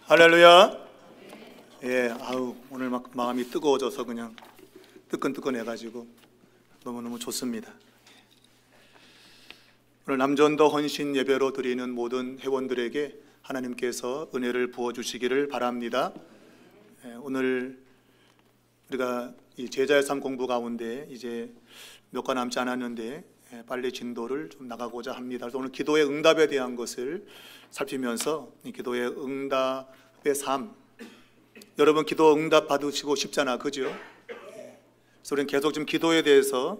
할렐루야. 예, 오늘 막 마음이 뜨거워져서 그냥 뜨끈뜨끈해가지고 너무너무 좋습니다. 오늘 남전도 헌신 예배로 드리는 모든 회원들에게 하나님께서 은혜를 부어주시기를 바랍니다. 오늘 우리가 이 제자의 삶 공부 가운데 이제 몇 가 남지 않았는데 빨리 진도를 좀 나가고자 합니다. 그래서 오늘 기도의 응답에 대한 것을 살피면서 이 기도의 응답의 삶, 여러분 기도 응답 받으시고 싶잖아, 그죠? 그래서 우리는 계속 좀 기도에 대해서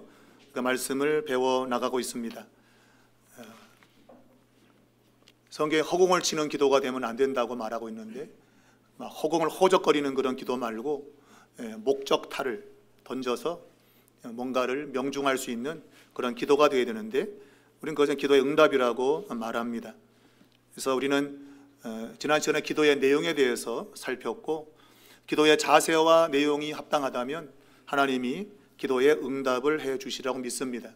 그 말씀을 배워 나가고 있습니다. 성경에 허공을 치는 기도가 되면 안 된다고 말하고 있는데 막 허공을 호적거리는 그런 기도 말고 목적타를 던져서 뭔가를 명중할 수 있는 그런 기도가 되어야 되는데 우리는 그것은 기도의 응답이라고 말합니다. 그래서 우리는 지난 시간에 기도의 내용에 대해서 살폈고 기도의 자세와 내용이 합당하다면 하나님이 기도의 응답을 해 주시라고 믿습니다.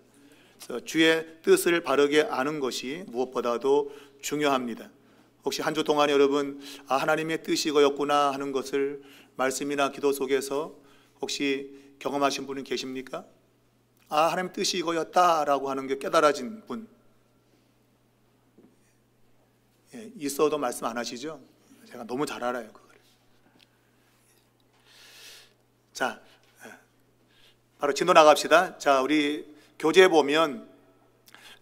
그래서 주의 뜻을 바르게 아는 것이 무엇보다도 중요합니다. 혹시 한 주 동안 여러분 하나님의 뜻이 이거였구나 하는 것을 말씀이나 기도 속에서 혹시 경험하신 분이 계십니까? 하나님 뜻이 이거였다라고 하는 게 깨달아진 분 있어도 말씀 안 하시죠? 제가 너무 잘 알아요, 그걸. 자, 바로 진도 나갑시다. 자, 우리 교재에 보면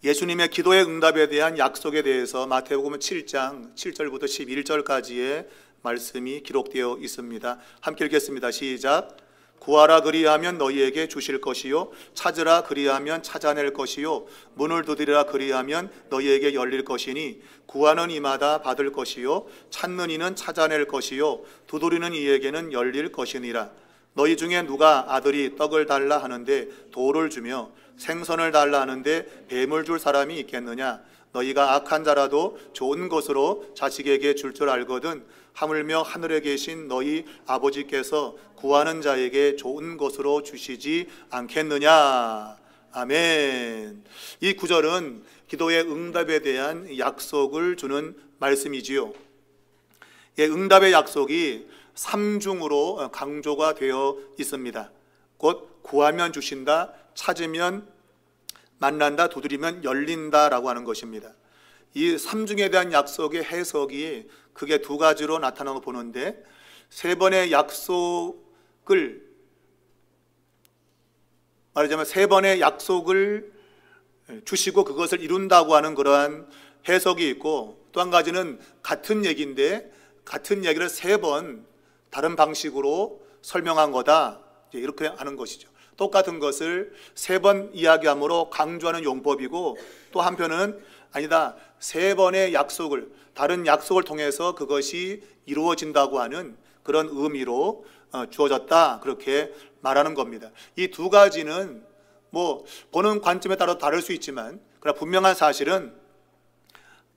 예수님의 기도의 응답에 대한 약속에 대해서 마태복음 7장 7절부터 11절까지의 말씀이 기록되어 있습니다. 함께 읽겠습니다. 시작. 구하라 그리하면 너희에게 주실 것이요 찾으라 그리하면 찾아낼 것이요 문을 두드리라 그리하면 너희에게 열릴 것이니 구하는 이마다 받을 것이요 찾는 이는 찾아낼 것이요 두드리는 이에게는 열릴 것이니라. 너희 중에 누가 아들이 떡을 달라 하는데 돌을 주며 생선을 달라 하는데 뱀을 줄 사람이 있겠느냐? 너희가 악한 자라도 좋은 것으로 자식에게 줄 줄 알거든 하물며 하늘에 계신 너희 아버지께서 구하는 자에게 좋은 것으로 주시지 않겠느냐? 아멘. 이 구절은 기도의 응답에 대한 약속을 주는 말씀이지요. 응답의 약속이 3중으로 강조가 되어 있습니다. 곧 구하면 주신다, 찾으면 만난다, 두드리면 열린다라고 하는 것입니다. 이 3중에 대한 약속의 해석이 크게 두 가지로 나타나고 보는데 세 번의 약속을 말하자면 세 번의 약속을 주시고 그것을 이룬다고 하는 그러한 해석이 있고 또 한 가지는 같은 얘기인데 같은 얘기를 세 번 다른 방식으로 설명한 거다 이렇게 하는 것이죠. 똑같은 것을 세 번 이야기함으로 강조하는 용법이고 또 한편은 아니다, 세 번의 약속을 다른 약속을 통해서 그것이 이루어진다고 하는 그런 의미로 주어졌다 그렇게 말하는 겁니다. 이 두 가지는 뭐 보는 관점에 따라 다를 수 있지만 그러나 분명한 사실은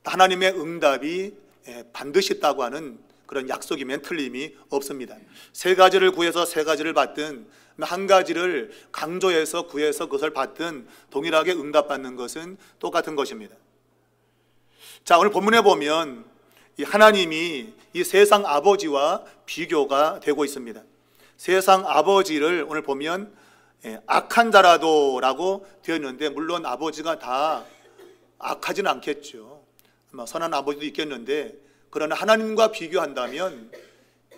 하나님의 응답이 반드시 있다고 하는 그런 약속이면 틀림이 없습니다. 세 가지를 구해서 세 가지를 받든 한 가지를 강조해서 구해서 그것을 받든 동일하게 응답받는 것은 똑같은 것입니다. 자, 오늘 본문에 보면 이 하나님이 이 세상 아버지와 비교가 되고 있습니다. 세상 아버지를 오늘 보면 악한 자라도 라고 되어 있는데 물론 아버지가 다 악하지는 않겠죠. 아마 선한 아버지도 있겠는데 그러나 하나님과 비교한다면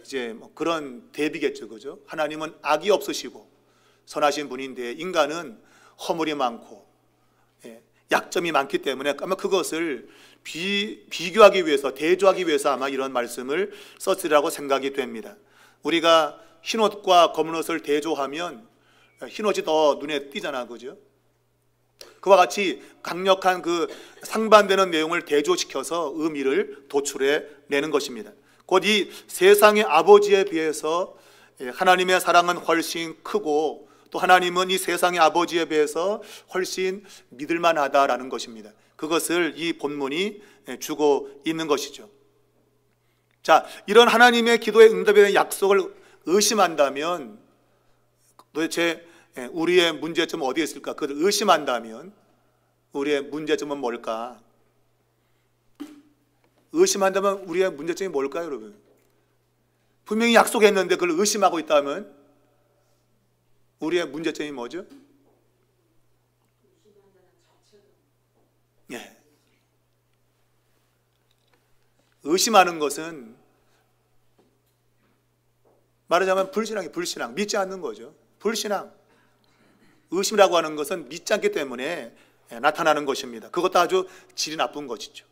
이제 뭐 그런 대비겠죠, 그죠? 하나님은 악이 없으시고 선하신 분인데 인간은 허물이 많고 약점이 많기 때문에 아마 그것을 비교하기 위해서 대조하기 위해서 아마 이런 말씀을 썼으리라고 생각이 됩니다. 우리가 흰옷과 검은 옷을 대조하면 흰옷이 더 눈에 띄잖아, 그죠? 그와 같이 강력한 그 상반되는 내용을 대조시켜서 의미를 도출해 내는 것입니다. 곧 이 세상의 아버지에 비해서 하나님의 사랑은 훨씬 크고 또 하나님은 이 세상의 아버지에 비해서 훨씬 믿을만하다라는 것입니다. 그것을 이 본문이 주고 있는 것이죠. 자, 이런 하나님의 기도의 응답에 대한 약속을 의심한다면 도대체 우리의 문제점은 어디에 있을까? 그걸 의심한다면 우리의 문제점은 뭘까? 의심한다면 우리의 문제점이 뭘까요, 여러분? 분명히 약속했는데 그걸 의심하고 있다면 우리의 문제점이 뭐죠? 예. 의심하는 것은 말하자면 불신앙이 불신앙, 믿지 않는 거죠. 불신앙. 의심이라고 하는 것은 믿지 않기 때문에 나타나는 것입니다. 그것도 아주 질이 나쁜 것이죠.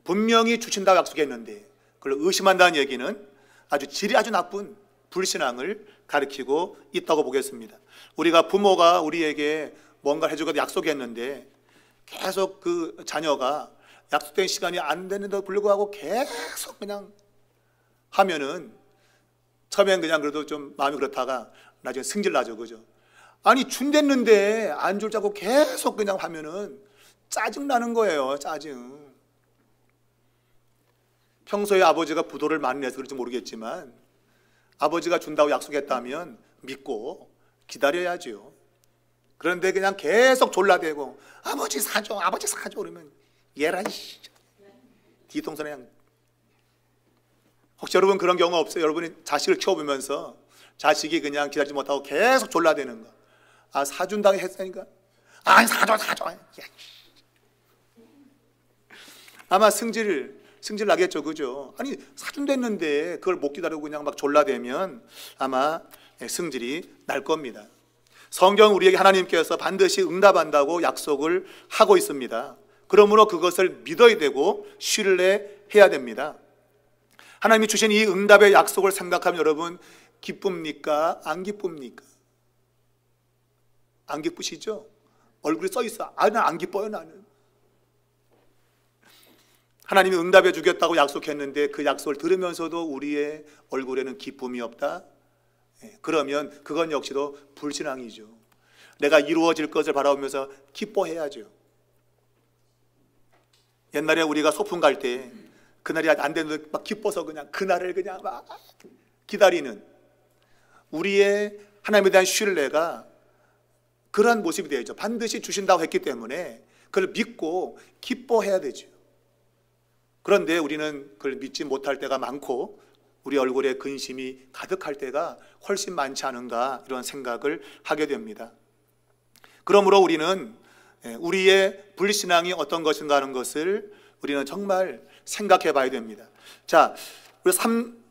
분명히 주신다고 약속했는데 그걸 의심한다는 얘기는 아주 질이 아주 나쁜 불신앙을 가리키고 있다고 보겠습니다. 우리가 부모가 우리에게 뭔가 해주고 약속했는데 계속 그 자녀가 약속된 시간이 안 되는데도 불구하고 계속 그냥 하면은 처음엔 그냥 그래도 좀 마음이 그렇다가 나중에 승질 나죠, 그죠? 아니 준댔는데 안 줄자고 계속 그냥 하면은 짜증 나는 거예요, 짜증. 평소에 아버지가 부도를 많이 내서 그런지 모르겠지만 아버지가 준다고 약속했다면 믿고 기다려야죠. 그런데 그냥 계속 졸라대고 아버지 사줘, 아버지 사줘 그러면 얘라 씨 뒤통수는 그냥. 혹시 여러분 그런 경우 없어요? 여러분이 자식을 키워보면서 자식이 그냥 기다리지 못하고 계속 졸라대는 거. 아 사준다고 했으니까 아니 사줘 아마 승질 나겠죠, 그죠? 아니 사준댔는데 그걸 못 기다리고 그냥 막 졸라대면 아마 승질이 날 겁니다. 성경 우리에게 하나님께서 반드시 응답한다고 약속을 하고 있습니다. 그러므로 그것을 믿어야 되고 신뢰해야 됩니다. 하나님이 주신 이 응답의 약속을 생각하면 여러분 기쁩니까? 안 기쁩니까? 안 기쁘시죠? 얼굴에 써 있어. 아, 난 안 기뻐요, 나는. 하나님이 응답해 주겠다고 약속했는데 그 약속을 들으면서도 우리의 얼굴에는 기쁨이 없다? 그러면 그건 역시도 불신앙이죠. 내가 이루어질 것을 바라보면서 기뻐해야죠. 옛날에 우리가 소풍 갈 때 그날이 안 되는데 막 기뻐서 그냥 그날을 그냥 막 기다리는 우리의 하나님에 대한 신뢰가 그러한 모습이 되어야죠. 반드시 주신다고 했기 때문에 그걸 믿고 기뻐해야 되죠. 그런데 우리는 그걸 믿지 못할 때가 많고 우리 얼굴에 근심이 가득할 때가 훨씬 많지 않은가 이런 생각을 하게 됩니다. 그러므로 우리는 우리의 불신앙이 어떤 것인가 하는 것을 우리는 정말 생각해 봐야 됩니다. 자, 우리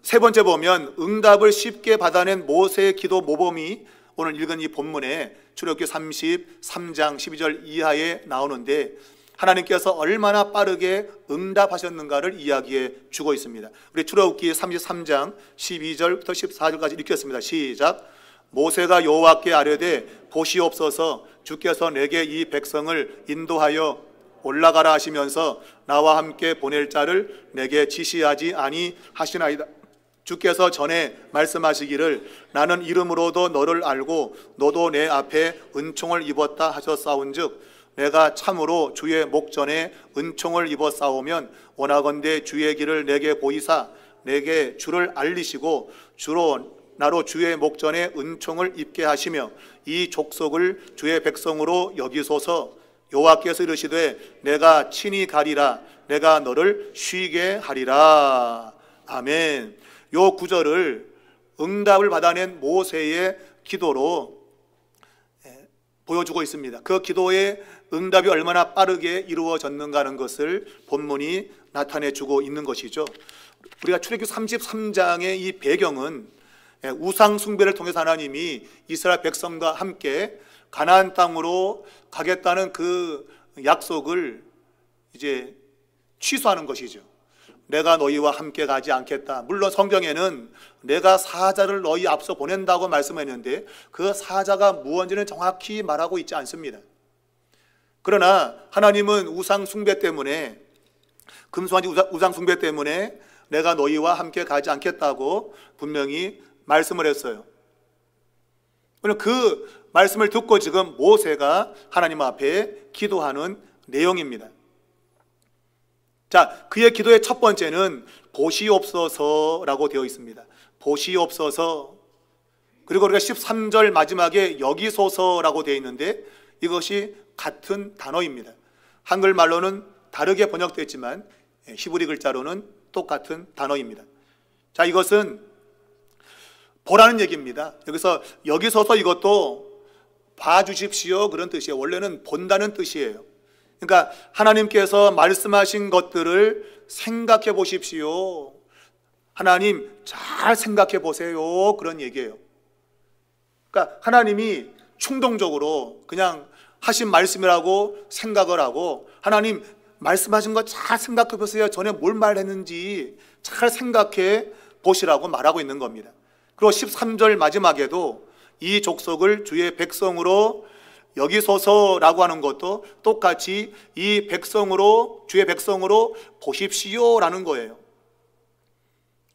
세 번째 보면 응답을 쉽게 받아낸 모세의 기도 모범이 오늘 읽은 이 본문에 출애굽기 33장 12절 이하에 나오는데 하나님께서 얼마나 빠르게 응답하셨는가를 이야기해 주고 있습니다. 우리 출애굽기 33장 12절부터 14절까지 읽겠습니다. 시작. 모세가 여호와께 아뢰되 보시옵소서 주께서 내게 이 백성을 인도하여 올라가라 하시면서 나와 함께 보낼 자를 내게 지시하지 아니하시나이다. 주께서 전에 말씀하시기를 나는 이름으로도 너를 알고 너도 내 앞에 은총을 입었다 하셨사온즉 내가 참으로 주의 목전에 은총을 입었사오면 원하건대 주의 길을 내게 보이사 내게 주를 알리시고 주로 나로 주의 목전에 은총을 입게 하시며 이 족속을 주의 백성으로 여기소서. 여호와께서 이르시되 내가 친히 가리라 내가 너를 쉬게 하리라. 아멘. 요 구절을 응답을 받아낸 모세의 기도로 보여주고 있습니다. 그 기도의 응답이 얼마나 빠르게 이루어졌는가 하는 것을 본문이 나타내주고 있는 것이죠. 우리가 출애굽기 33장의 이 배경은 우상 숭배를 통해서 하나님이 이스라엘 백성과 함께 가나안 땅으로 가겠다는 그 약속을 이제 취소하는 것이죠. 내가 너희와 함께 가지 않겠다. 물론 성경에는 내가 사자를 너희 앞서 보낸다고 말씀했는데 그 사자가 무언지는 정확히 말하고 있지 않습니다. 그러나 하나님은 우상 숭배 때문에 금수한지 우상 숭배 때문에 내가 너희와 함께 가지 않겠다고 분명히 말씀을 했어요. 그 말씀을 듣고 지금 모세가 하나님 앞에 기도하는 내용입니다. 자, 그의 기도의 첫 번째는 보시옵소서라고 되어 있습니다. 보시옵소서. 그리고 우리가 13절 마지막에 여기소서라고 되어 있는데 이것이 같은 단어입니다. 한글말로는 다르게 번역됐지만 히브리 글자로는 똑같은 단어입니다. 자, 이것은 보라는 얘기입니다. 여기 서서 이것도 봐주십시오 그런 뜻이에요. 원래는 본다는 뜻이에요. 그러니까 하나님께서 말씀하신 것들을 생각해 보십시오. 하나님 잘 생각해 보세요 그런 얘기예요. 그러니까 하나님이 충동적으로 그냥 하신 말씀이라고 생각을 하고, 하나님 말씀하신 거 잘 생각해 보세요, 전에 뭘 말했는지 잘 생각해 보시라고 말하고 있는 겁니다. 그리고 13절 마지막에도 이 족속을 주의 백성으로 여기소서라고 하는 것도 똑같이 이 백성으로, 주의 백성으로 보십시오라는 거예요.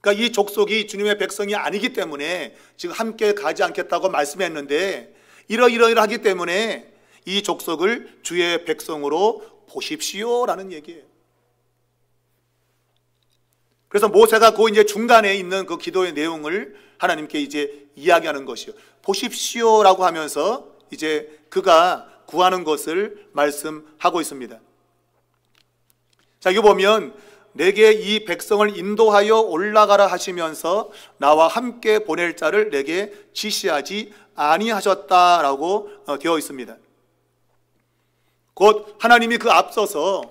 그러니까 이 족속이 주님의 백성이 아니기 때문에 지금 함께 가지 않겠다고 말씀했는데, 이러이러하기 때문에 이 족속을 주의 백성으로 보십시오라는 얘기예요. 그래서 모세가 그 이제 중간에 있는 그 기도의 내용을 하나님께 이제 이야기하는 것이요. 보십시오라고 하면서 이제 그가 구하는 것을 말씀하고 있습니다. 자, 이거 보면 내게 이 백성을 인도하여 올라가라 하시면서 나와 함께 보낼 자를 내게 지시하지 아니하셨다라고 되어 있습니다. 곧 하나님이 그 앞서서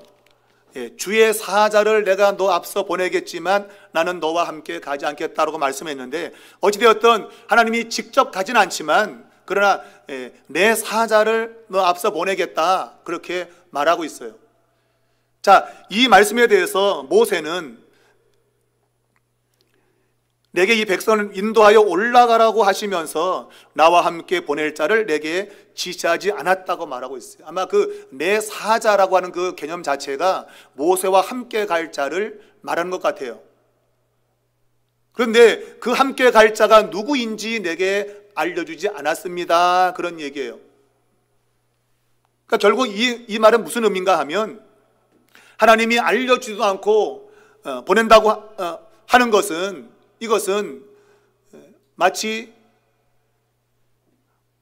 주의 사자를 내가 너 앞서 보내겠지만 나는 너와 함께 가지 않겠다라고 말씀했는데, 어찌되었든 하나님이 직접 가진 않지만 그러나 내 사자를 너 앞서 보내겠다 그렇게 말하고 있어요. 자, 이 말씀에 대해서 모세는 내게 이 백성을 인도하여 올라가라고 하시면서 나와 함께 보낼 자를 내게 지시하지 않았다고 말하고 있어요. 아마 그 내 사자라고 하는 그 개념 자체가 모세와 함께 갈 자를 말하는 것 같아요. 그런데 그 함께 갈 자가 누구인지 내게 알려주지 않았습니다 그런 얘기예요. 그러니까 결국 이 말은 무슨 의미인가 하면, 하나님이 알려주지도 않고 보낸다고 하는 것은, 이것은 마치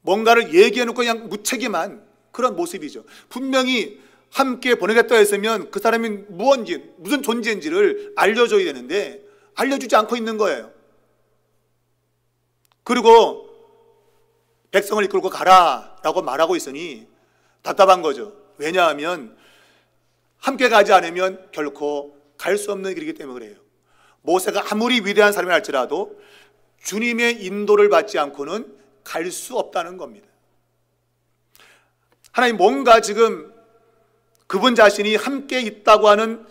뭔가를 얘기해놓고 그냥 무책임한 그런 모습이죠. 분명히 함께 보내겠다 했으면 그 사람이 무언지, 무슨 존재인지를 알려줘야 되는데 알려주지 않고 있는 거예요. 그리고 백성을 이끌고 가라라고 말하고 있으니 답답한 거죠. 왜냐하면 함께 가지 않으면 결코 갈 수 없는 길이기 때문에 그래요. 모세가 아무리 위대한 사람이 할지라도 주님의 인도를 받지 않고는 갈 수 없다는 겁니다. 하나님 뭔가 지금 그분 자신이 함께 있다고 하는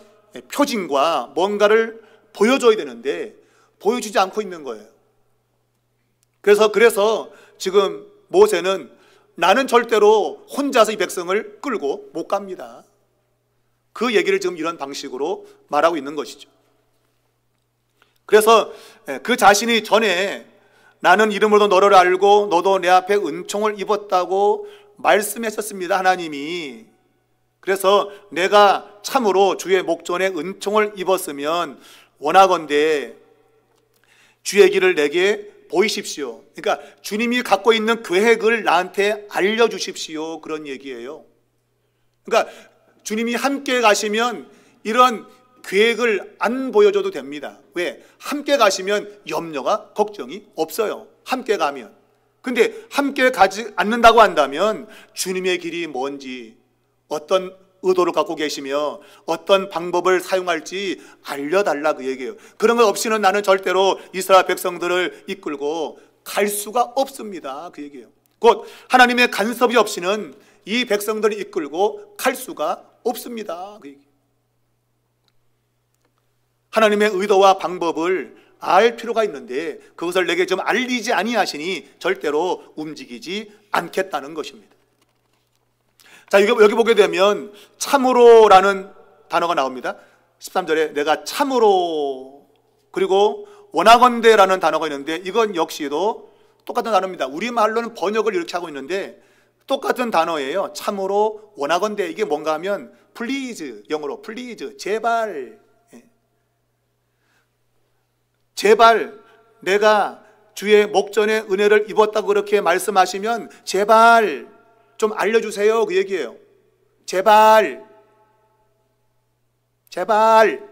표징과 뭔가를 보여줘야 되는데 보여주지 않고 있는 거예요. 그래서 지금 모세는 나는 절대로 혼자서 이 백성을 끌고 못 갑니다. 그 얘기를 지금 이런 방식으로 말하고 있는 것이죠. 그래서 그 자신이 전에 나는 이름으로 너를 알고 너도 내 앞에 은총을 입었다고 말씀하셨습니다 하나님이. 그래서 내가 참으로 주의 목전에 은총을 입었으면 원하건대 주의 길을 내게 보이십시오. 그러니까 주님이 갖고 있는 계획을 나한테 알려주십시오 그런 얘기예요. 그러니까 주님이 함께 가시면 이런 계획을 안 보여줘도 됩니다. 왜? 함께 가시면 염려가, 걱정이 없어요. 함께 가면. 근데 함께 가지 않는다고 한다면 주님의 길이 뭔지, 어떤 의도를 갖고 계시며 어떤 방법을 사용할지 알려달라 그 얘기예요. 그런 것 없이는 나는 절대로 이스라엘 백성들을 이끌고 갈 수가 없습니다 그 얘기예요. 곧 하나님의 간섭이 없이는 이 백성들을 이끌고 갈 수가 없습니다 그 얘기. 하나님의 의도와 방법을 알 필요가 있는데 그것을 내게 좀 알리지 아니하시니 절대로 움직이지 않겠다는 것입니다. 자, 여기 보게 되면 참으로라는 단어가 나옵니다. 13절에 내가 참으로, 그리고 원하건대라는 단어가 있는데 이건 역시도 똑같은 단어입니다. 우리말로는 번역을 이렇게 하고 있는데 똑같은 단어예요. 참으로, 원하건대. 이게 뭔가 하면 please, 영어로 please, 제발, 제발 내가 주의 목전에 은혜를 입었다고 그렇게 말씀하시면 제발 좀 알려주세요 그 얘기예요. 제발, 제발.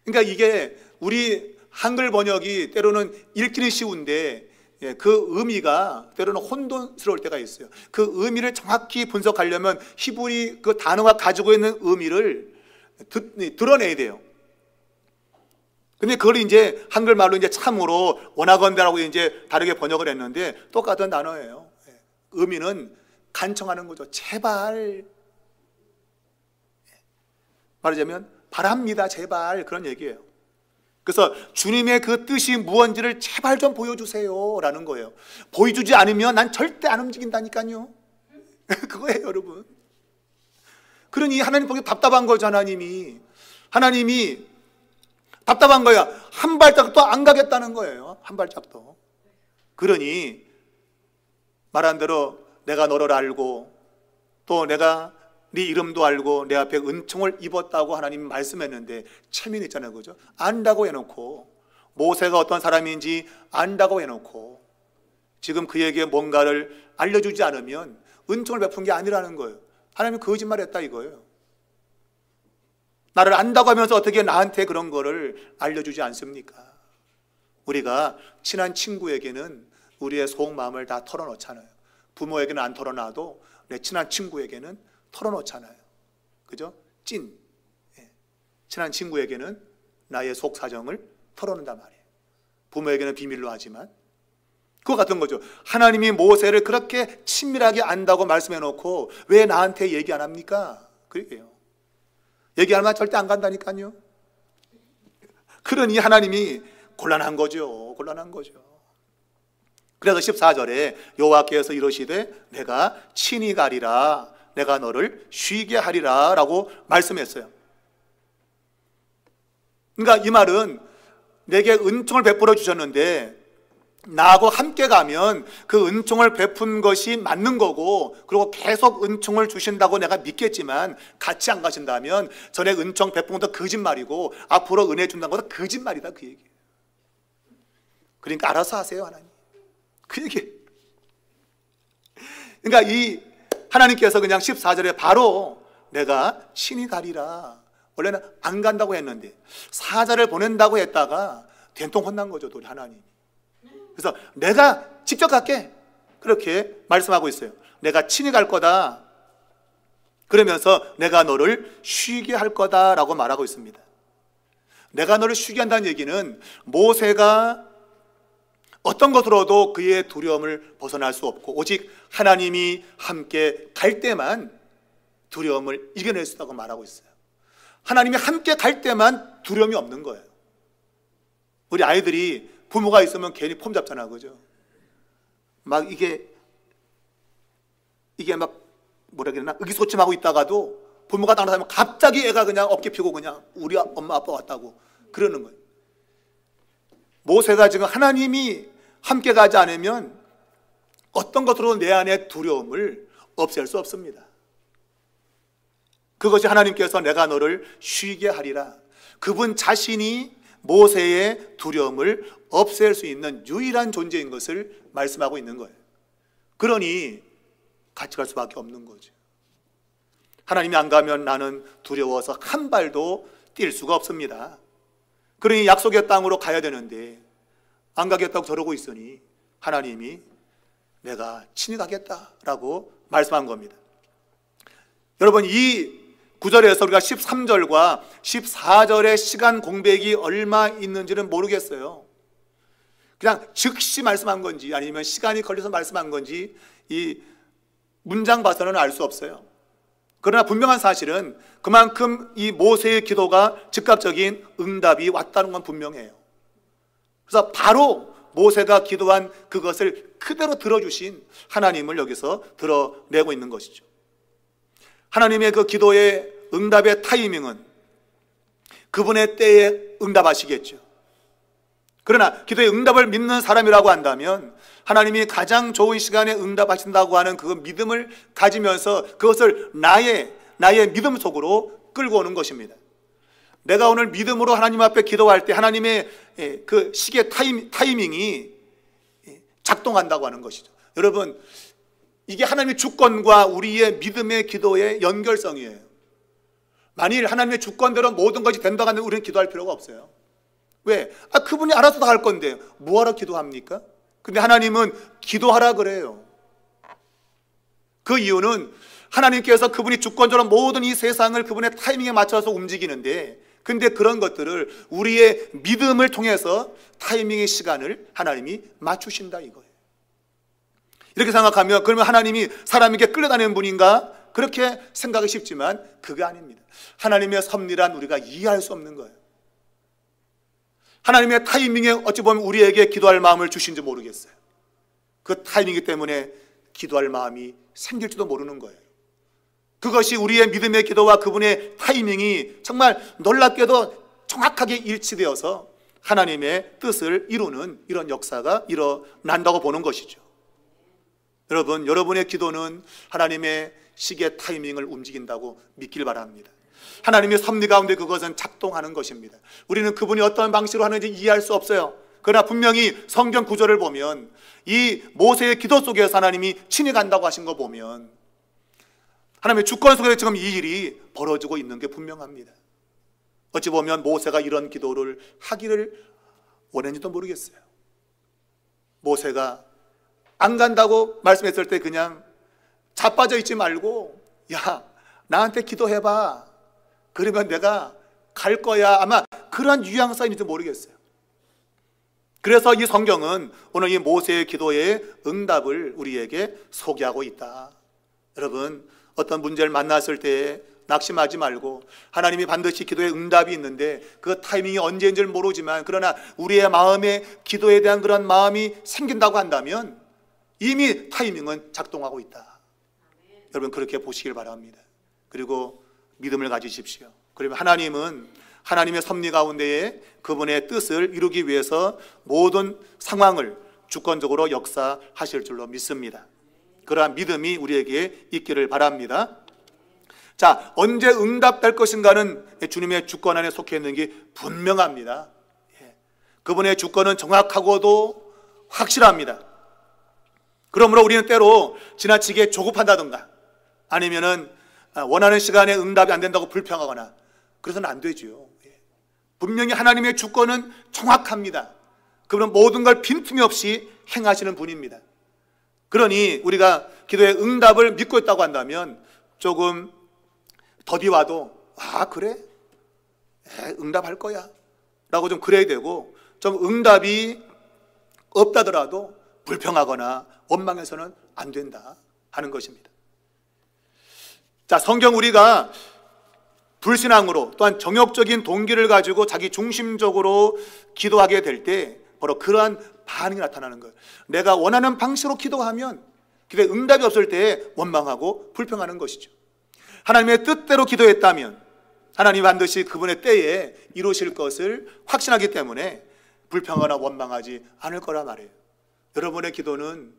그러니까 이게 우리 한글 번역이 때로는 읽기는 쉬운데 그 의미가 때로는 혼돈스러울 때가 있어요. 그 의미를 정확히 분석하려면 히브리 그 단어가 가지고 있는 의미를 드러내야 돼요. 근데 그걸 이제 한글말로 이제 참으로 원하건대라고 이제 다르게 번역을 했는데 똑같은 단어예요. 의미는 간청하는 거죠. 제발. 말하자면 바랍니다. 제발. 그런 얘기예요. 그래서 주님의 그 뜻이 무언지를 제발 좀 보여주세요 라는 거예요. 보여주지 않으면 난 절대 안 움직인다니까요. 그거예요, 여러분. 그러니 하나님 보기 답답한 거죠. 하나님이 답답한 거야. 한 발짝도 안 가겠다는 거예요. 한 발짝도. 그러니 말한 대로 내가 너를 알고 또 내가 네 이름도 알고 내 앞에 은총을 입었다고 하나님이 말씀했는데 체면이 있잖아요. 그죠? 안다고 해놓고 모세가 어떤 사람인지 안다고 해놓고 지금 그에게 뭔가를 알려주지 않으면 은총을 베푼 게 아니라는 거예요. 하나님이 거짓말했다 이거예요. 나를 안다고 하면서 어떻게 나한테 그런 거를 알려주지 않습니까? 우리가 친한 친구에게는 우리의 속마음을 다 털어놓잖아요. 부모에게는 안 털어놔도 내 친한 친구에게는 털어놓잖아요. 그죠? 친한 친구에게는 나의 속 사정을 털어놓는단 말이에요. 부모에게는 비밀로 하지만 그거 같은 거죠. 하나님이 모세를 그렇게 친밀하게 안다고 말씀해놓고 왜 나한테 얘기 안 합니까? 그러게요. 얘기하면 절대 안 간다니까요. 그러니 하나님이 곤란한 거죠. 그래서 14절에 여호와께서 이러시되 내가 친히 가리라, 내가 너를 쉬게 하리라 라고 말씀했어요. 그러니까 이 말은 내게 은총을 베풀어 주셨는데 나하고 함께 가면 그 은총을 베푼 것이 맞는 거고, 그리고 계속 은총을 주신다고 내가 믿겠지만 같이 안 가신다면 전에 은총 베푼 것도 거짓말이고 앞으로 은혜 준다는 것도 거짓말이다, 그 얘기예요. 그러니까 알아서 하세요, 하나님. 그 얘기. 그러니까 이 하나님께서 그냥 14절에 바로 내가 친히 가리라. 원래는 안 간다고 했는데 사자를 보낸다고 했다가 된통 혼난 거죠, 우리 하나님. 그래서 내가 직접 갈게, 그렇게 말씀하고 있어요. 내가 친히 갈 거다. 그러면서 내가 너를 쉬게 할 거다라고 말하고 있습니다. 내가 너를 쉬게 한다는 얘기는 모세가 어떤 것으로도 그의 두려움을 벗어날 수 없고 오직 하나님이 함께 갈 때만 두려움을 이겨낼 수 있다고 말하고 있어요. 하나님이 함께 갈 때만 두려움이 없는 거예요. 우리 아이들이 부모가 있으면 괜히 폼 잡잖아, 그죠? 막 이게 막 뭐라 그러나 의기소침하고 있다가도 부모가 나타나면 갑자기 애가 그냥 어깨 피고 그냥 우리 엄마 아빠 왔다고 그러는 거예요. 모세가 지금 하나님이 함께 가지 않으면 어떤 것으로 내 안에 두려움을 없앨 수 없습니다. 그것이 하나님께서 내가 너를 쉬게 하리라. 그분 자신이 모세의 두려움을 없앨 수 있는 유일한 존재인 것을 말씀하고 있는 거예요. 그러니 같이 갈 수밖에 없는 거죠. 하나님이 안 가면 나는 두려워서 한 발도 뛸 수가 없습니다. 그러니 약속의 땅으로 가야 되는데 안 가겠다고 저러고 있으니 하나님이 내가 친히 가겠다라고 말씀한 겁니다. 여러분, 이 구절에서 우리가 13절과 14절의 시간 공백이 얼마 있는지는 모르겠어요. 그냥 즉시 말씀한 건지 아니면 시간이 걸려서 말씀한 건지 이 문장 봐서는 알 수 없어요. 그러나 분명한 사실은 그만큼 이 모세의 기도가 즉각적인 응답이 왔다는 건 분명해요. 그래서 바로 모세가 기도한 그것을 그대로 들어주신 하나님을 여기서 드러내고 있는 것이죠. 하나님의 그 기도의 응답의 타이밍은 그분의 때에 응답하시겠죠. 그러나 기도의 응답을 믿는 사람이라고 한다면 하나님이 가장 좋은 시간에 응답하신다고 하는 그 믿음을 가지면서 그것을 나의 믿음 속으로 끌고 오는 것입니다. 내가 오늘 믿음으로 하나님 앞에 기도할 때 하나님의 그 시계 타이밍이 작동한다고 하는 것이죠. 여러분, 이게 하나님의 주권과 우리의 믿음의 기도의 연결성이에요. 만일 하나님의 주권대로 모든 것이 된다고 하면 우리는 기도할 필요가 없어요. 왜? 그분이 알아서 다 할 건데 뭐하러 기도합니까? 근데 하나님은 기도하라 그래요. 그 이유는 하나님께서 그분이 주권적으로 모든 이 세상을 그분의 타이밍에 맞춰서 움직이는데, 근데 그런 것들을 우리의 믿음을 통해서 타이밍의 시간을 하나님이 맞추신다 이거예요. 이렇게 생각하면 그러면 하나님이 사람에게 끌려다니는 분인가? 그렇게 생각이 쉽지만 그게 아닙니다. 하나님의 섭리란 우리가 이해할 수 없는 거예요. 하나님의 타이밍에 어찌 보면 우리에게 기도할 마음을 주신지 모르겠어요. 그 타이밍이기 때문에 기도할 마음이 생길지도 모르는 거예요. 그것이 우리의 믿음의 기도와 그분의 타이밍이 정말 놀랍게도 정확하게 일치되어서 하나님의 뜻을 이루는 이런 역사가 일어난다고 보는 것이죠. 여러분, 여러분의 기도는 하나님의 시계 타이밍을 움직인다고 믿길 바랍니다. 하나님의 섭리 가운데 그것은 작동하는 것입니다. 우리는 그분이 어떤 방식으로 하는지 이해할 수 없어요. 그러나 분명히 성경 구절을 보면 이 모세의 기도 속에서 하나님이 친히 간다고 하신 거 보면 하나님의 주권 속에서 지금 이 일이 벌어지고 있는 게 분명합니다. 어찌 보면 모세가 이런 기도를 하기를 원했는지도 모르겠어요. 모세가 안 간다고 말씀했을 때 그냥 자빠져 있지 말고 야, 나한테 기도해봐. 그러면 내가 갈 거야. 아마 그런 뉘앙스인지도 모르겠어요. 그래서 이 성경은 오늘 이 모세의 기도의 응답을 우리에게 소개하고 있다. 여러분, 어떤 문제를 만났을 때 낙심하지 말고 하나님이 반드시 기도의 응답이 있는데 그 타이밍이 언제인 줄 모르지만 그러나 우리의 마음에 기도에 대한 그런 마음이 생긴다고 한다면 이미 타이밍은 작동하고 있다. 여러분, 그렇게 보시길 바랍니다. 그리고 믿음을 가지십시오. 그러면 하나님은 하나님의 섭리 가운데에 그분의 뜻을 이루기 위해서 모든 상황을 주권적으로 역사하실 줄로 믿습니다. 그러한 믿음이 우리에게 있기를 바랍니다. 자, 언제 응답될 것인가는 주님의 주권 안에 속해 있는 게 분명합니다. 그분의 주권은 정확하고도 확실합니다. 그러므로 우리는 때로 지나치게 조급한다든가 아니면은 원하는 시간에 응답이 안 된다고 불평하거나 그래서는 안 되죠. 분명히 하나님의 주권은 정확합니다. 그분은 모든 걸 빈틈이 없이 행하시는 분입니다. 그러니 우리가 기도의 응답을 믿고 있다고 한다면 조금 더디 와도 그래? 응답할 거야 라고 좀 그래야 되고, 좀 응답이 없다더라도 불평하거나 원망해서는 안 된다 하는 것입니다. 자, 성경 우리가 불신앙으로 또한 정욕적인 동기를 가지고 자기 중심적으로 기도하게 될 때 바로 그러한 반응이 나타나는 거예요. 내가 원하는 방식으로 기도하면 기도에 응답이 없을 때 원망하고 불평하는 것이죠. 하나님의 뜻대로 기도했다면 하나님 반드시 그분의 때에 이루실 것을 확신하기 때문에 불평하거나 원망하지 않을 거라 말이에요. 여러분의 기도는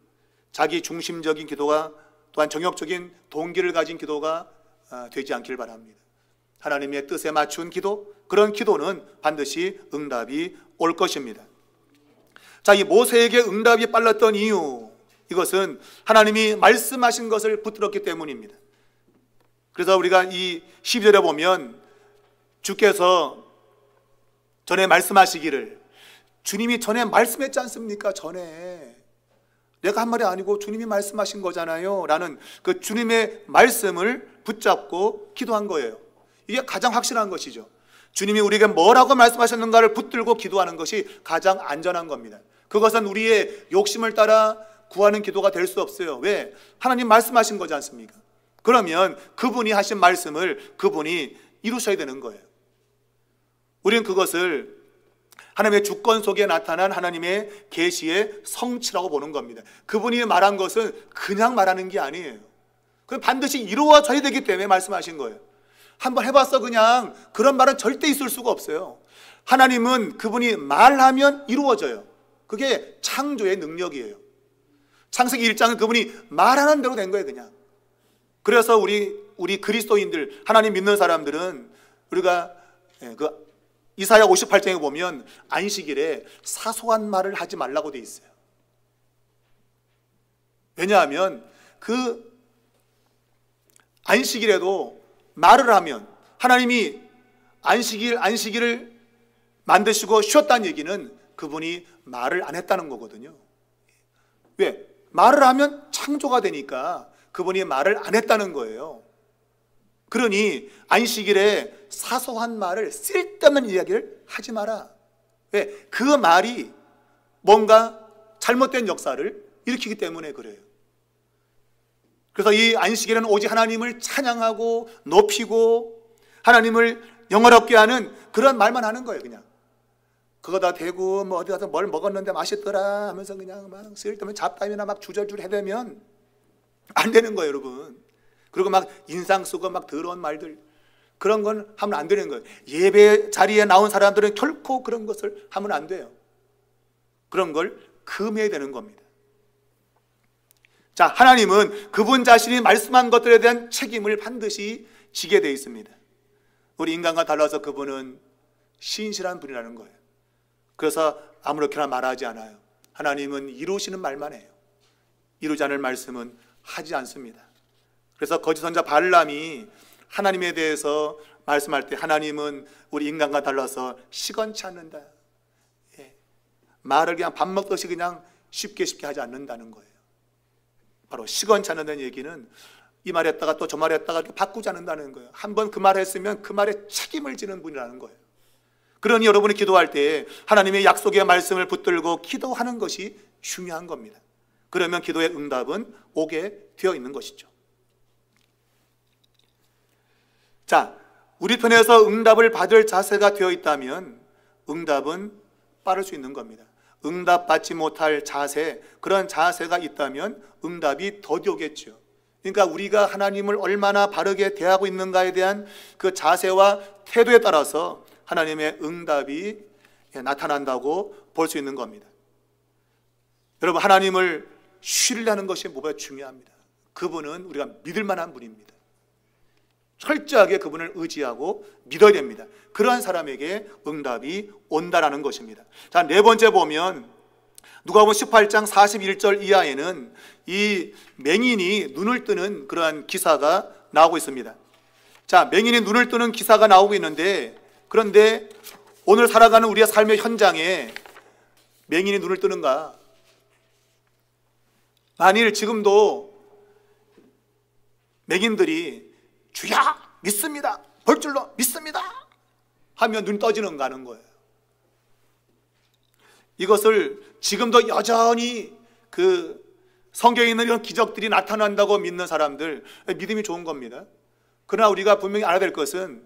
자기 중심적인 기도가 또한 정욕적인 동기를 가진 기도가 되지 않길 바랍니다. 하나님의 뜻에 맞춘 기도, 그런 기도는 반드시 응답이 올 것입니다. 자, 이 모세에게 응답이 빨랐던 이유, 이것은 하나님이 말씀하신 것을 붙들었기 때문입니다. 그래서 우리가 이 12절에 보면 주께서 전에 말씀하시기를, 주님이 전에 말씀했지 않습니까? 전에 내가 한 말이 아니고 주님이 말씀하신 거잖아요 라는 그 주님의 말씀을 붙잡고 기도한 거예요. 이게 가장 확실한 것이죠. 주님이 우리에게 뭐라고 말씀하셨는가를 붙들고 기도하는 것이 가장 안전한 겁니다. 그것은 우리의 욕심을 따라 구하는 기도가 될 수 없어요. 왜? 하나님 말씀하신 거지 않습니까? 그러면 그분이 하신 말씀을 그분이 이루셔야 되는 거예요. 우리는 그것을 하나님의 주권 속에 나타난 하나님의 계시의 성취라고 보는 겁니다. 그분이 말한 것은 그냥 말하는 게 아니에요. 그건 반드시 이루어져야 되기 때문에 말씀하신 거예요. 한번 해봤어 그냥, 그런 말은 절대 있을 수가 없어요. 하나님은 그분이 말하면 이루어져요. 그게 창조의 능력이에요. 창세기 1장은 그분이 말하는 대로 된 거예요 그냥. 그래서 우리 그리스도인들, 하나님 믿는 사람들은 우리가 그 이사야 58장에 보면 안식일에 사소한 말을 하지 말라고 돼 있어요. 왜냐하면 그 안식일에도 말을 하면 하나님이 안식일을 만드시고 쉬었다는 얘기는 그분이 말을 안 했다는 거거든요. 왜? 말을 하면 창조가 되니까 그분이 말을 안 했다는 거예요. 그러니 안식일에 사소한 말을 쓸데없는 이야기를 하지 마라. 왜? 그 말이 뭔가 잘못된 역사를 일으키기 때문에 그래요. 그래서 이 안식일에는 오직 하나님을 찬양하고 높이고 하나님을 영화롭게 하는 그런 말만 하는 거예요. 그냥 그거 다 되고 뭐 어디 가서 뭘 먹었는데 맛있더라 하면서 그냥 막 쓸데없는 잡담이나 막 주절주절 해대면 안 되는 거예요, 여러분. 그리고 막 인상 쓰고 막 더러운 말들, 그런 건 하면 안 되는 거예요. 예배 자리에 나온 사람들은 결코 그런 것을 하면 안 돼요. 그런 걸 금해야 되는 겁니다. 자, 하나님은 그분 자신이 말씀한 것들에 대한 책임을 반드시 지게 되어 있습니다. 우리 인간과 달라서 그분은 신실한 분이라는 거예요. 그래서 아무렇게나 말하지 않아요. 하나님은 이루시는 말만 해요. 이루지 않을 말씀은 하지 않습니다. 그래서 거짓 선자 발람이 하나님에 대해서 말씀할 때 하나님은 우리 인간과 달라서 시건치 않는다. 말을 그냥 밥 먹듯이 그냥 쉽게 하지 않는다는 거예요. 바로 시건치 않는다는 얘기는 이 말 했다가 또 저 말 했다가 이렇게 바꾸지 않는다는 거예요. 한번 그 말 했으면 그 말에 책임을 지는 분이라는 거예요. 그러니 여러분이 기도할 때 하나님의 약속의 말씀을 붙들고 기도하는 것이 중요한 겁니다. 그러면 기도의 응답은 오게 되어 있는 것이죠. 자, 우리 편에서 응답을 받을 자세가 되어 있다면 응답은 빠를 수 있는 겁니다. 응답받지 못할 자세, 그런 자세가 있다면 응답이 더디 오겠죠. 그러니까 우리가 하나님을 얼마나 바르게 대하고 있는가에 대한 그 자세와 태도에 따라서 하나님의 응답이 나타난다고 볼 수 있는 겁니다. 여러분, 하나님을 신뢰하는 것이 무엇보다 중요합니다. 그분은 우리가 믿을 만한 분입니다. 철저하게 그분을 의지하고 믿어야 됩니다. 그러한 사람에게 응답이 온다라는 것입니다. 자, 네 번째 보면 누가복음 18장 41절 이하에는 이 맹인이 눈을 뜨는 그러한 기사가 나오고 있습니다. 자, 맹인이 눈을 뜨는 기사가 나오고 있는데, 그런데 오늘 살아가는 우리의 삶의 현장에 맹인이 눈을 뜨는가? 만일 지금도 맹인들이 주여 믿습니다, 볼 줄로 믿습니다 하면 눈 떠지는가 하는 거예요. 이것을 지금도 여전히 그 성경에 있는 이런 기적들이 나타난다고 믿는 사람들, 믿음이 좋은 겁니다. 그러나 우리가 분명히 알아야 될 것은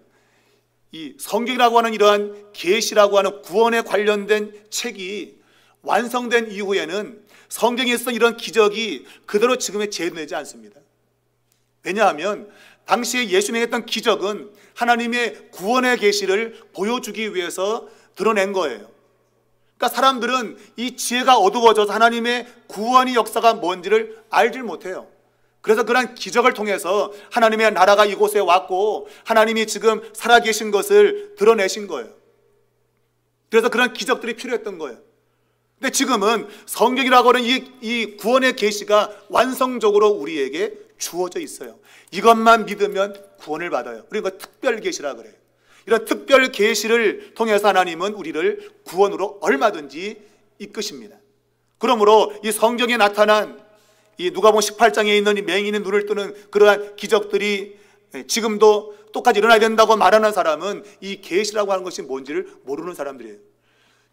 이 성경이라고 하는 이러한 계시라고 하는 구원에 관련된 책이 완성된 이후에는 성경에 있었던 이런 기적이 그대로 지금에 재현되지 않습니다. 왜냐하면 당시에 예수님이 했던 기적은 하나님의 구원의 계시를 보여주기 위해서 드러낸 거예요. 그러니까 사람들은 이 지혜가 어두워져서 하나님의 구원의 역사가 뭔지를 알질 못해요. 그래서 그런 기적을 통해서 하나님의 나라가 이곳에 왔고 하나님이 지금 살아계신 것을 드러내신 거예요. 그래서 그런 기적들이 필요했던 거예요. 근데 지금은 성경이라고 하는 이 구원의 계시가 완성적으로 우리에게 주어져 있어요. 이것만 믿으면 구원을 받아요. 그리고 특별 계시라 그래요. 이런 특별 계시를 통해서 하나님은 우리를 구원으로 얼마든지 이끄십니다. 그러므로 이 성경에 나타난 이 누가복음 18장에 있는 이 맹인의 눈을 뜨는 그러한 기적들이 지금도 똑같이 일어나야 된다고 말하는 사람은 이 계시라고 하는 것이 뭔지를 모르는 사람들이에요.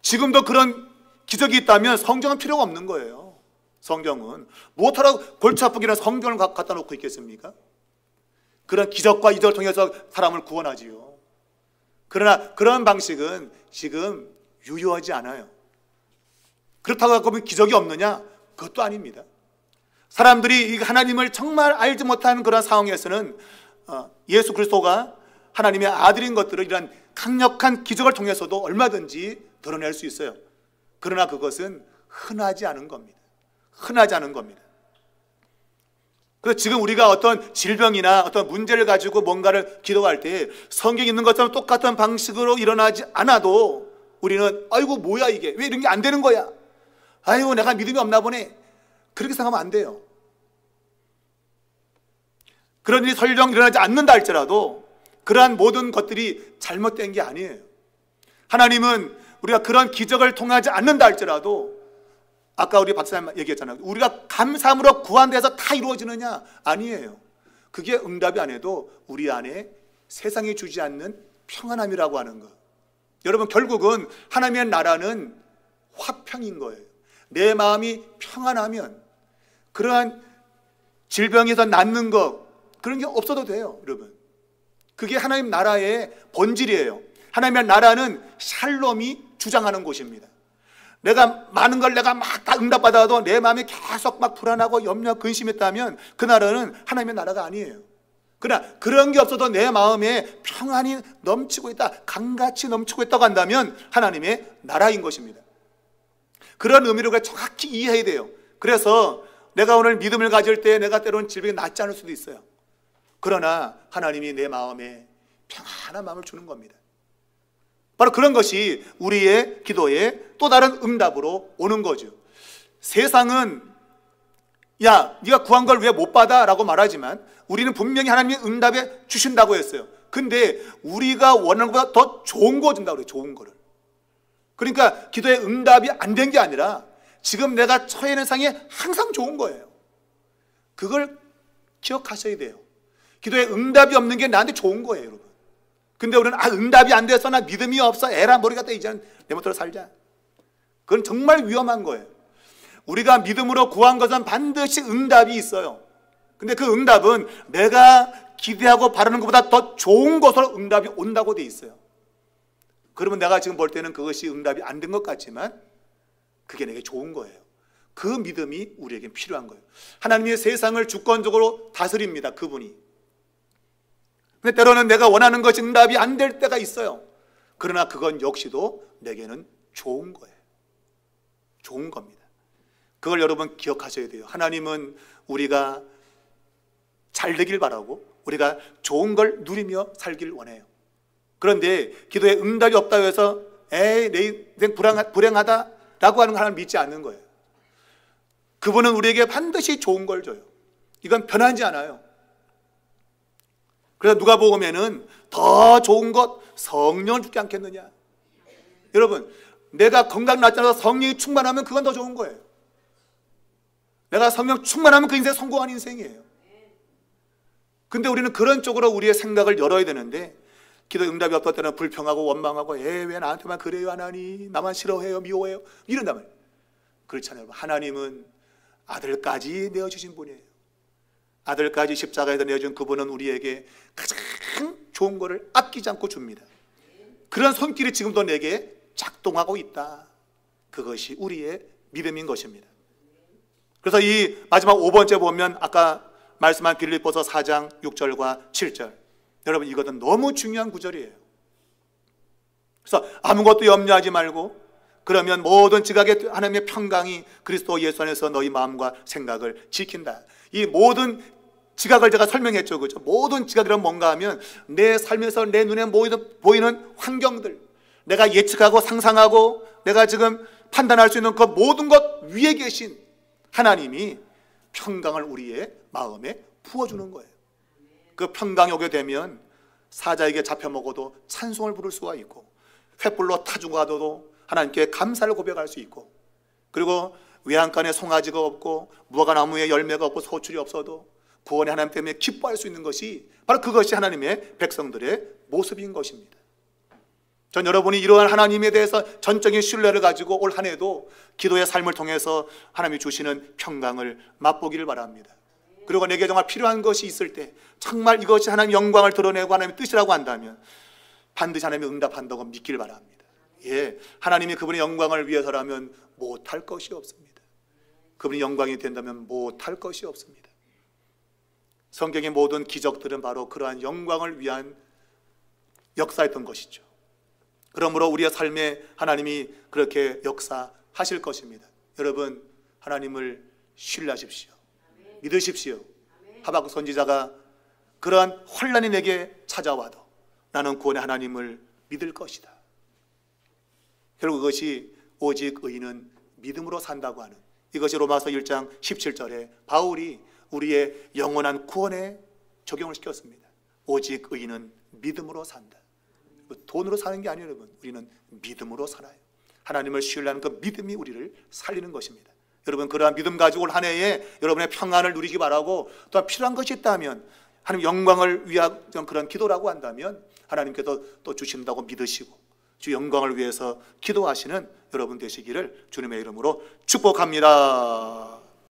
지금도 그런 기적이 있다면 성경은 필요가 없는 거예요. 성경은 무엇하라고 골치 아프기나 성경을 갖다 놓고 있겠습니까? 그런 기적과 이적을 통해서 사람을 구원하지요. 그러나 그런 방식은 지금 유효하지 않아요. 그렇다고 하고 기적이 없느냐? 그것도 아닙니다. 사람들이 하나님을 정말 알지 못하는 그런 상황에서는 예수 그리스도가 하나님의 아들인 것들을 이런 강력한 기적을 통해서도 얼마든지 드러낼 수 있어요. 그러나 그것은 흔하지 않은 겁니다. 흔하지 않은 겁니다. 그래서 지금 우리가 어떤 질병이나 어떤 문제를 가지고 뭔가를 기도할 때 성경에 있는 것처럼 똑같은 방식으로 일어나지 않아도 우리는 아이고 뭐야 이게 왜 이런 게 안 되는 거야, 아이고 내가 믿음이 없나 보네, 그렇게 생각하면 안 돼요. 그런 일이 설령 일어나지 않는다 할지라도 그러한 모든 것들이 잘못된 게 아니에요. 하나님은 우리가 그런 기적을 통하지 않는다 할지라도, 아까 우리 박사님 얘기했잖아요. 우리가 감사함으로 구한 데서 다 이루어지느냐? 아니에요. 그게 응답이 안 해도 우리 안에 세상이 주지 않는 평안함이라고 하는 거. 여러분, 결국은 하나님의 나라는 화평인 거예요. 내 마음이 평안하면 그러한 질병에서 낫는 것, 그런 게 없어도 돼요. 여러분, 그게 하나님 나라의 본질이에요. 하나님의 나라는 샬롬이 주장하는 곳입니다. 내가 많은 걸 내가 막 다 응답받아도 내 마음이 계속 막 불안하고 염려, 근심했다면 그 나라는 하나님의 나라가 아니에요. 그러나 그런 게 없어도 내 마음에 평안이 넘치고 있다, 강같이 넘치고 있다고 한다면 하나님의 나라인 것입니다. 그런 의미를 우리가 정확히 이해해야 돼요. 그래서 내가 오늘 믿음을 가질 때 내가 때로는 질병이 낫지 않을 수도 있어요. 그러나 하나님이 내 마음에 평안한 마음을 주는 겁니다. 바로 그런 것이 우리의 기도에 또 다른 응답으로 오는 거죠. 세상은 야, 네가 구한 걸 왜 못 받아? 라고 말하지만 우리는 분명히 하나님이 응답해 주신다고 했어요. 근데 우리가 원하는 것보다 더 좋은 거 준다고 그래요. 좋은 거를. 그러니까 기도에 응답이 안 된 게 아니라 지금 내가 처해 있는 상황이 항상 좋은 거예요. 그걸 기억하셔야 돼요. 기도에 응답이 없는 게 나한테 좋은 거예요, 여러분. 근데 우리는 응답이 안 돼서 나 믿음이 없어, 에라 머리가 떼, 이제는 내 멋대로 살자. 그건 정말 위험한 거예요. 우리가 믿음으로 구한 것은 반드시 응답이 있어요. 근데 그 응답은 내가 기대하고 바라는 것보다 더 좋은 것으로 응답이 온다고 돼 있어요. 그러면 내가 지금 볼 때는 그것이 응답이 안 된 것 같지만 그게 내게 좋은 거예요. 그 믿음이 우리에게 필요한 거예요. 하나님이 세상을 주권적으로 다스립니다. 그분이. 근데 때로는 내가 원하는 것이 응답이 안 될 때가 있어요. 그러나 그건 역시도 내게는 좋은 거예요. 좋은 겁니다. 그걸 여러분 기억하셔야 돼요. 하나님은 우리가 잘 되길 바라고 우리가 좋은 걸 누리며 살길 원해요. 그런데 기도에 응답이 없다고 해서 에이 내 인생 불행하다라고 하는 걸 하나님 믿지 않는 거예요. 그분은 우리에게 반드시 좋은 걸 줘요. 이건 변하지 않아요. 그래서 누가복음에는 더 좋은 것 성령을 주지 않겠느냐. 여러분, 내가 건강 낫지 않아서 성령이 충만하면 그건 더 좋은 거예요. 내가 성령 충만하면 그 인생 성공한 인생이에요. 근데 우리는 그런 쪽으로 우리의 생각을 열어야 되는데 기도 응답이 없을 때는 불평하고 원망하고 왜 나한테만 그래요 하나님, 나만 싫어해요 미워해요 이런단 말이에요. 그렇잖아요. 하나님은 아들까지 내어주신 분이에요. 아들까지 십자가에다 내어준 그분은 우리에게 가장 좋은 것을 아끼지 않고 줍니다. 그런 손길이 지금도 내게 작동하고 있다. 그것이 우리의 믿음인 것입니다. 그래서 이 마지막 5번째 보면 아까 말씀한 빌립보서 4장 6절과 7절, 여러분 이것은 너무 중요한 구절이에요. 그래서 아무것도 염려하지 말고 그러면 모든 지각의 하나님의 평강이 그리스도 예수 안에서 너희 마음과 생각을 지킨다. 이 모든 지각을 제가 설명했죠. 그렇죠? 모든 지각이란 뭔가 하면 내 삶에서 내 눈에 보이는 환경들, 내가 예측하고 상상하고 내가 지금 판단할 수 있는 그 모든 것 위에 계신 하나님이 평강을 우리의 마음에 부어주는 거예요. 그 평강이 오게 되면 사자에게 잡혀먹어도 찬송을 부를 수가 있고 횃불로 타주고 가도 하나님께 감사를 고백할 수 있고, 그리고 외양간에 송아지가 없고 무화과나무에 열매가 없고 소출이 없어도 구원의 하나님 때문에 기뻐할 수 있는 것이 바로 그것이 하나님의 백성들의 모습인 것입니다. 전 여러분이 이러한 하나님에 대해서 전적인 신뢰를 가지고 올 한 해도 기도의 삶을 통해서 하나님이 주시는 평강을 맛보기를 바랍니다. 그리고 내게 정말 필요한 것이 있을 때 정말 이것이 하나님의 영광을 드러내고 하나님의 뜻이라고 한다면 반드시 하나님이 응답한다고 믿길 바랍니다. 예, 하나님이 그분의 영광을 위해서라면 못할 것이 없습니다. 그분이 영광이 된다면 못할 것이 없습니다. 성경의 모든 기적들은 바로 그러한 영광을 위한 역사였던 것이죠. 그러므로 우리의 삶에 하나님이 그렇게 역사하실 것입니다. 여러분, 하나님을 신뢰하십시오. 믿으십시오. 하박국 선지자가 그러한 환난이 내게 찾아와도 나는 구원의 하나님을 믿을 것이다. 결국 그것이 오직 의인은 믿음으로 산다고 하는, 이것이 로마서 1장 17절에 바울이 우리의 영원한 구원에 적용을 시켰습니다. 오직 의인은 믿음으로 산다. 돈으로 사는 게 아니에요, 여러분. 우리는 믿음으로 살아요. 하나님을 신뢰하는 그 믿음이 우리를 살리는 것입니다. 여러분, 그러한 믿음 가지고 올 한 해에 여러분의 평안을 누리기 바라고, 또한 필요한 것이 있다면 하나님 영광을 위한 그런 기도라고 한다면 하나님께서 또 주신다고 믿으시고 주 영광을 위해서 기도하시는 여러분 되시기를 주님의 이름으로 축복합니다.